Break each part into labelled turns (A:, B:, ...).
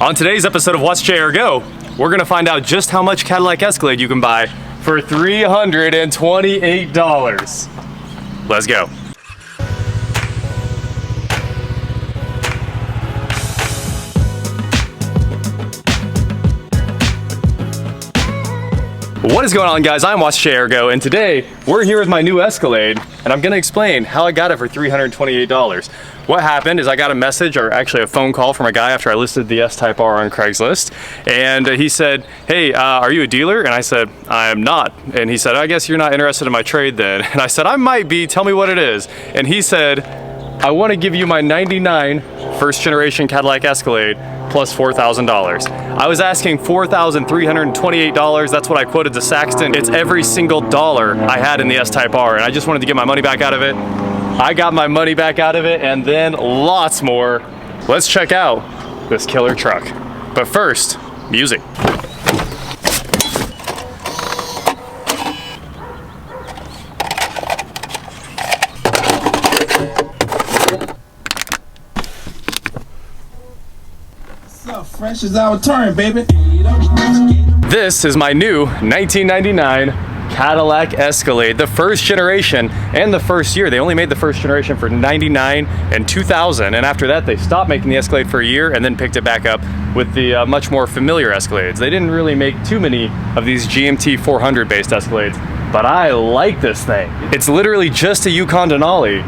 A: On today's episode of Watch JR Go, we're gonna find out just how much Cadillac Escalade you can buy for $328. Let's go. What is going on, guys? I'm Watch JR Go, and today we're here with my new Escalade, and I'm gonna explain how I got it for $328. What happened is I got a message, or actually a phone call from a guy after I listed the S-Type R on Craigslist, and he said, hey, are you a dealer? And I said, I am not. And he said, I guess you're not interested in my trade then. And I said, I might be, tell me what it is. And he said, I wanna give you my 99 first generation Cadillac Escalade plus $4,000. I was asking $4,328. That's what I quoted to Saxton. It's every single dollar I had in the S-Type R, and I just wanted to get my money back out of it. I got my money back out of it, and then lots more. Let's check out this killer truck. But first, music.
B: Fresh is our turn, baby.
A: This is my new 1999 Cadillac Escalade, the first generation and the first year. They only made the first generation for 99 and 2000, and after that they stopped making the Escalade for a year and then picked it back up with the much more familiar Escalades. They didn't really make too many of these GMT 400 based Escalades, but I like this thing. It's literally just a Yukon Denali,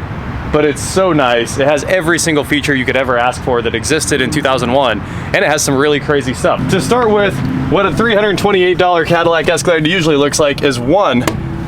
A: but it's so nice. It has every single feature you could ever ask for that existed in 2001, and it has some really crazy stuff. To start with, what a $328 Cadillac Escalade usually looks like is one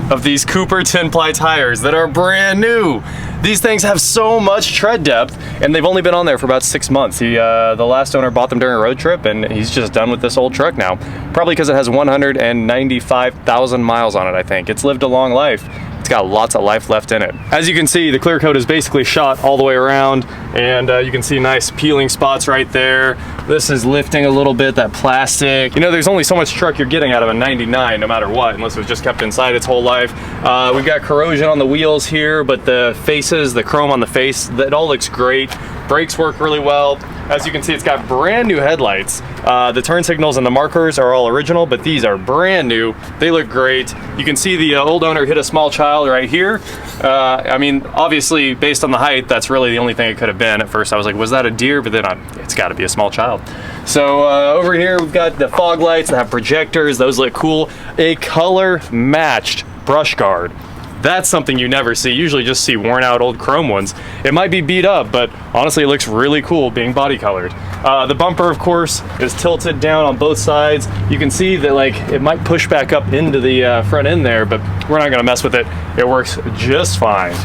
A: of these Cooper 10-ply tires that are brand new. These things have so much tread depth, and they've only been on there for about 6 months. The last owner bought them during a road trip, and he's just done with this old truck now. Probably because it has 195,000 miles on it, I think. It's lived a long life. It's got lots of life left in it. As you can see, the clear coat is basically shot all the way around, and you can see nice peeling spots right there. This is lifting a little bit, that plastic. You know, there's only so much truck you're getting out of a 99 no matter what, unless it was just kept inside its whole life. We've got corrosion on the wheels here, but the faces, the chrome on the face, that all looks great. Brakes work really well. As you can see, it's got brand new headlights. The turn signals and the markers are all original, but these are brand new. They look great. You can see the old owner hit a small child right here. I mean, obviously, based on the height, that's really the only thing it could have been. At first, I was like, was that a deer? But then it's got to be a small child. So over here, we've got the fog lights that have projectors. Those look cool. A color-matched brush guard. That's something you never see. You usually just see worn out old chrome ones. It might be beat up, but honestly it looks really cool being body colored. The bumper, of course, is tilted down on both sides. You can see that like it might push back up into the front end there, but we're not gonna mess with it. It works just fine.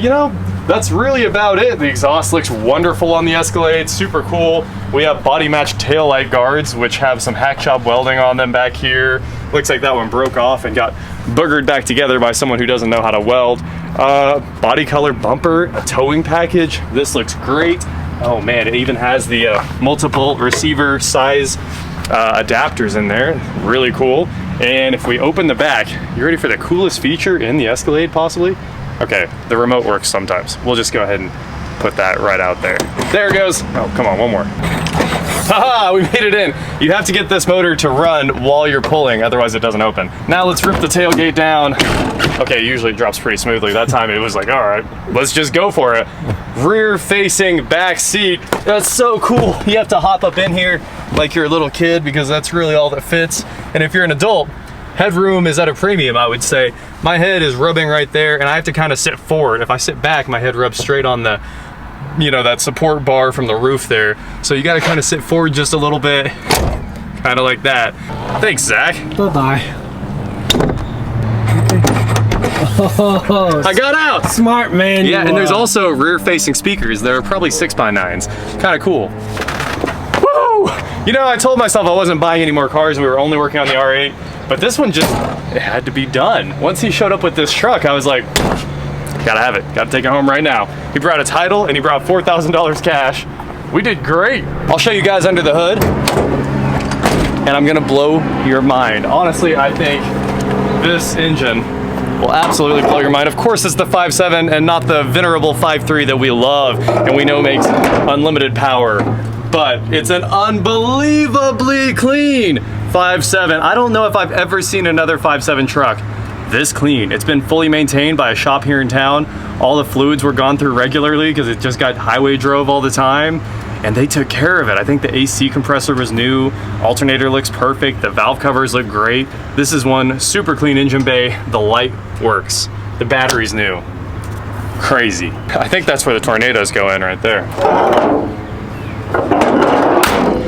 A: You know, that's really about it. The exhaust looks wonderful on the Escalade, super cool. We have body matched tail light guards, which have some hack job welding on them back here. Looks like that one broke off and got boogered back together by someone who doesn't know how to weld. Body color bumper, a towing package. This looks great. Oh man, it even has the multiple receiver size adapters in there. Really cool. And if we open the back, you ready for the coolest feature in the Escalade possibly? Okay, the remote works sometimes. We'll just go ahead and put that right out there. There it goes. Oh, come on, one more. Haha, we made it in. You have to get this motor to run while you're pulling, otherwise it doesn't open. Now let's rip the tailgate down. Okay, usually it drops pretty smoothly. That time it was like, all right, let's just go for it. Rear facing back seat. That's so cool. You have to hop up in here like you're a little kid because that's really all that fits. And if you're an adult, headroom is at a premium, I would say. My head is rubbing right there, and I have to kind of sit forward. If I sit back, my head rubs straight on the, you know, that support bar from the roof there. So you got to kind of sit forward just a little bit, kind of like that. Thanks, Zach.
C: Bye-bye. Oh,
A: I got out.
C: Smart man.
A: Yeah, and there's also rear-facing speakers. They're probably 6x9s. Kind of cool. Woo! You know, I told myself I wasn't buying any more cars. We were only working on the R8. But this one just, it had to be done. Once he showed up with this truck, I was like, gotta have it, gotta take it home right now. He brought a title and he brought $4,000 cash. We did great. I'll show you guys under the hood, and I'm gonna blow your mind. Honestly, I think this engine will absolutely blow your mind. Of course, it's the 5.7 and not the venerable 5.3 that we love and we know makes unlimited power. but it's an unbelievably clean 5.7. I don't know if I've ever seen another 5.7 truck this clean. It's been fully maintained by a shop here in town. All the fluids were gone through regularly because it just got highway drove all the time, and they took care of it. I think the AC compressor was new, alternator looks perfect, the valve covers look great. This is one super clean engine bay. The light works, the battery's new. Crazy. I think that's where the tornadoes go in right there.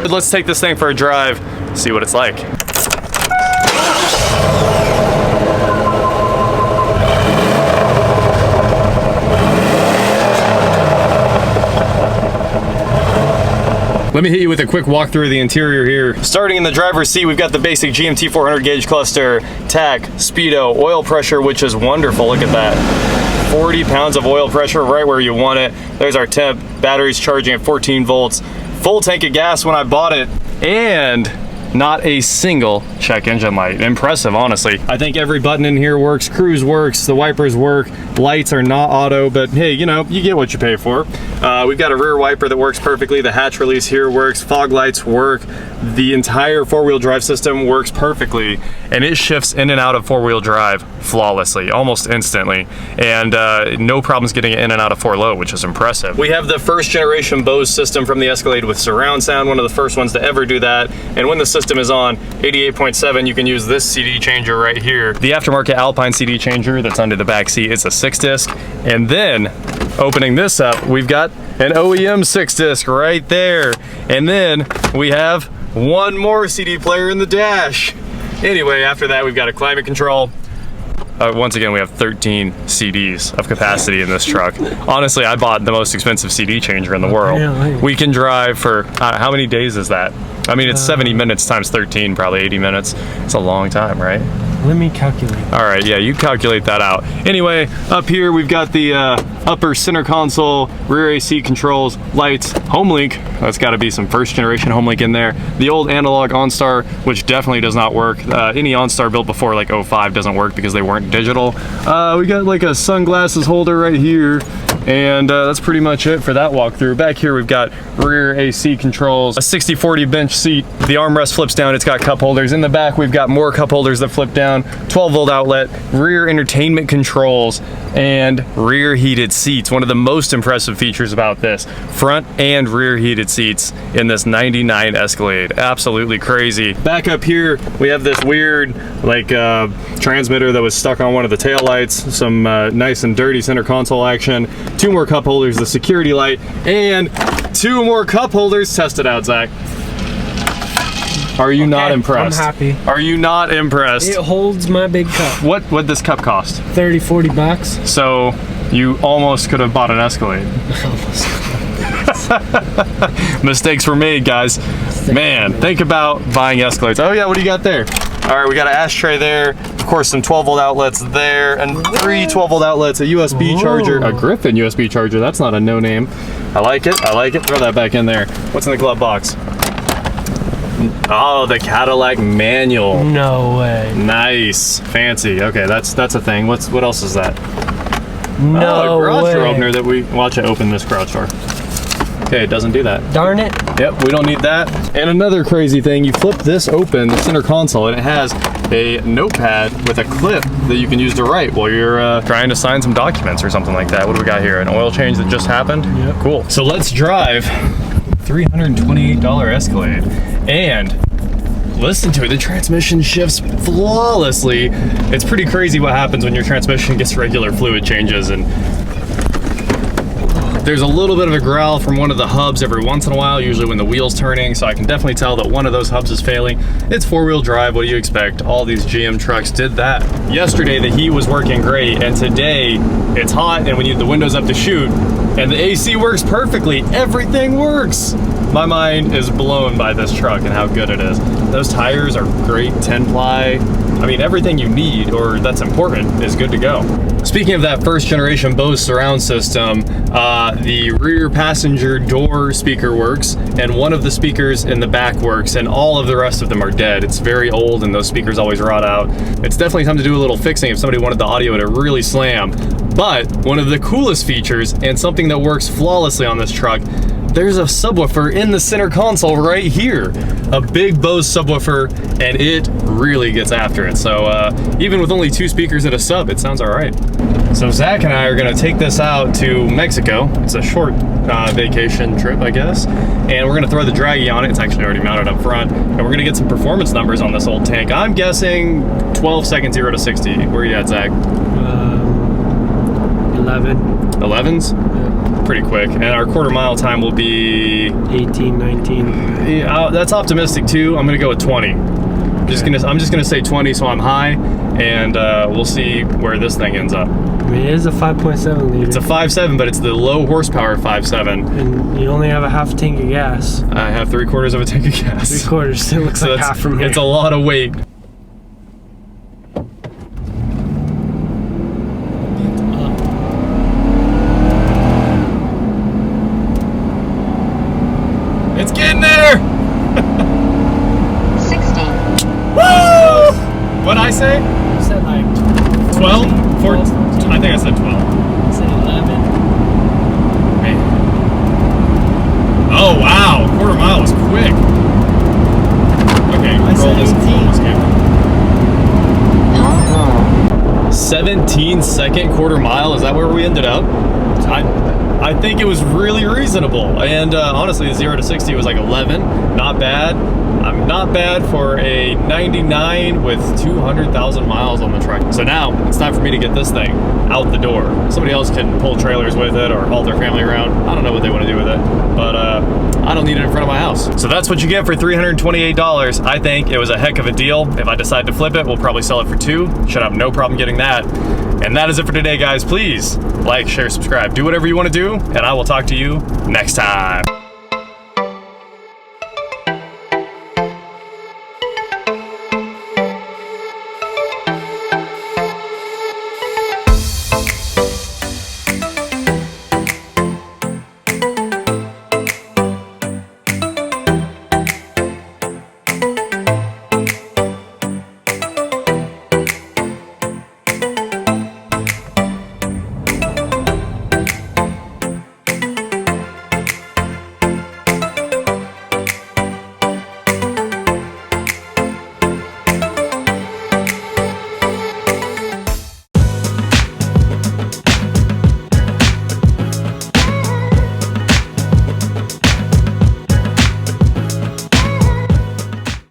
A: Let's take this thing for a drive, see what it's like. Let me hit you with a quick walkthrough of the interior here. Starting in the driver's seat, we've got the basic GMT 400 gauge cluster, tach, speedo, oil pressure, which is wonderful. Look at that. 40 pounds of oil pressure right where you want it. There's our temp. Battery's charging at 14 volts. Full tank of gas when I bought it, and not a single check engine light. Impressive, honestly. I think every button in here works. Cruise works, the wipers work, lights are not auto, but hey, you know, you get what you pay for. We've got a rear wiper that works perfectly. The hatch release here works, fog lights work. The entire four-wheel drive system works perfectly, and it shifts in and out of four-wheel drive flawlessly, almost instantly, and no problems getting it in and out of 4-low, which is impressive. We have the first generation Bose system from the Escalade with surround sound, one of the first ones to ever do that, and when the system is on 88.7, you can use this CD changer right here. The aftermarket Alpine CD changer that's under the back seat, it's a 6-disc, and then opening this up, we've got an OEM 6-disc right there, and then we have one more CD player in the dash. Anyway, after that, we've got a climate control. Once again, we have 13 CDs of capacity in this truck. Honestly, I bought the most expensive CD changer in the world.
C: Really?
A: We can drive for, how many days is that? I mean, it's 70 minutes times 13, probably 80 minutes. It's a long time, right?
C: Let me calculate.
A: All right, yeah, you calculate that out. Anyway, up here we've got the upper center console, rear AC controls, lights, HomeLink. That's got to be some first generation HomeLink in there. The old analog OnStar, which definitely does not work. Any OnStar built before like 05 doesn't work because they weren't digital. We got like a sunglasses holder right here, and that's pretty much it for that walkthrough. Back here we've got rear AC controls, a 60/40 bench seat. The armrest flips down, it's got cup holders. In the back we've got more cup holders that flip down, 12-volt outlet, rear entertainment controls, and rear heated seats. One of the most impressive features about this, front and rear heated seats in this 99 Escalade. Absolutely crazy. Back up here we have this weird like transmitter that was stuck on one of the taillights, some nice and dirty center console action, 2 more cup holders, the security light, and 2 more cup holders. Test it out, Zach. Are you not impressed?
C: I'm happy.
A: Are you not impressed?
C: It holds my big cup.
A: What'd this cup cost?
C: 30-40 bucks.
A: So you almost could have bought an Escalade. Mistakes were made, guys. Man, think about buying Escalades. Oh yeah, what do you got there? All right, we got an ashtray there. Of course, some 12-volt outlets there, and 3 12-volt outlets, a USB charger, a Griffin USB charger. That's not a no-name. I like it. I like it. Throw that back in there. What's in the glove box? Oh, the Cadillac manual.
C: No way.
A: Nice, fancy. Okay, that's a thing. What else is that?
C: No
A: a garage
C: way.
A: door opener that we watch it open this garage door. Okay, it doesn't do that.
C: Darn it.
A: Yep, we don't need that. And another crazy thing, you flip this open, the center console, and it has a notepad with a clip that you can use to write while you're trying to sign some documents or something like that. What do we got here? An oil change that just happened?
C: Yep.
A: Cool. So let's drive $328 Escalade and listen to it. The transmission shifts flawlessly. It's pretty crazy what happens when your transmission gets regular fluid changes, and there's a little bit of a growl from one of the hubs every once in a while, usually when the wheel's turning, so I can definitely tell that one of those hubs is failing. It's 4-wheel drive, what do you expect? All these GM trucks did that. Yesterday the heat was working great, and today it's hot and we need the windows up to shoot, and the AC works perfectly. Everything works. My mind is blown by this truck and how good it is. Those tires are great, 10-ply. I mean, everything you need, or that's important, is good to go. Speaking of that first generation Bose surround system, the rear passenger door speaker works, and one of the speakers in the back works, and all of the rest of them are dead. It's very old and those speakers always rot out. It's definitely time to do a little fixing if somebody wanted the audio to really slam. But one of the coolest features, and something that works flawlessly on this truck, there's a subwoofer in the center console right here. A big Bose subwoofer, and it really gets after it. So even with only 2 speakers and a sub, it sounds all right. So Zach and I are gonna take this out to Mexico. It's a short vacation trip, I guess. And we're gonna throw the Draggy on it. It's actually already mounted up front. And we're gonna get some performance numbers on this old tank. I'm guessing 12 seconds 0 to 60. Where are you at, Zach?
C: 11.
A: 11s?
C: Yeah.
A: Pretty quick. And our quarter mile time will be
C: 18, 19.
A: Yeah, that's optimistic too. I'm gonna go with 20. I'm just gonna say 20, so I'm high, and we'll see where this thing ends up.
C: I mean, it is a 5.7 liter.
A: It's a 5.7, but it's the low horsepower 5.7.
C: And you only have a half tank of gas.
A: I have 3/4 of a tank of gas.
C: 3/4. It looks
A: So
C: like half from here.
A: It's a lot of weight. It's getting there!
D: 60.
A: Woo! What'd I say?
C: You said like
A: 12? 14?
C: 14.
A: I think I said 12.
C: I said 11.
A: Man. Oh, wow. Quarter mile was quick. Okay,
C: I
A: roll
C: said
A: this
C: 18.
A: camera. 17-second quarter mile. Is that where we ended up? I think it was really reasonable, and honestly, the 0 to 60 was like 11. Not bad. Not bad for a 99 with 200,000 miles on the truck. So now it's time for me to get this thing out the door. Somebody else can pull trailers with it or haul their family around. I don't know what they want to do with it, but I don't need it in front of my house. So that's what you get for $328. I think it was a heck of a deal. If I decide to flip it, we'll probably sell it for $2. Should have no problem getting that. And that is it for today, guys. Please like, share, subscribe, do whatever you want to do, and I will talk to you next time.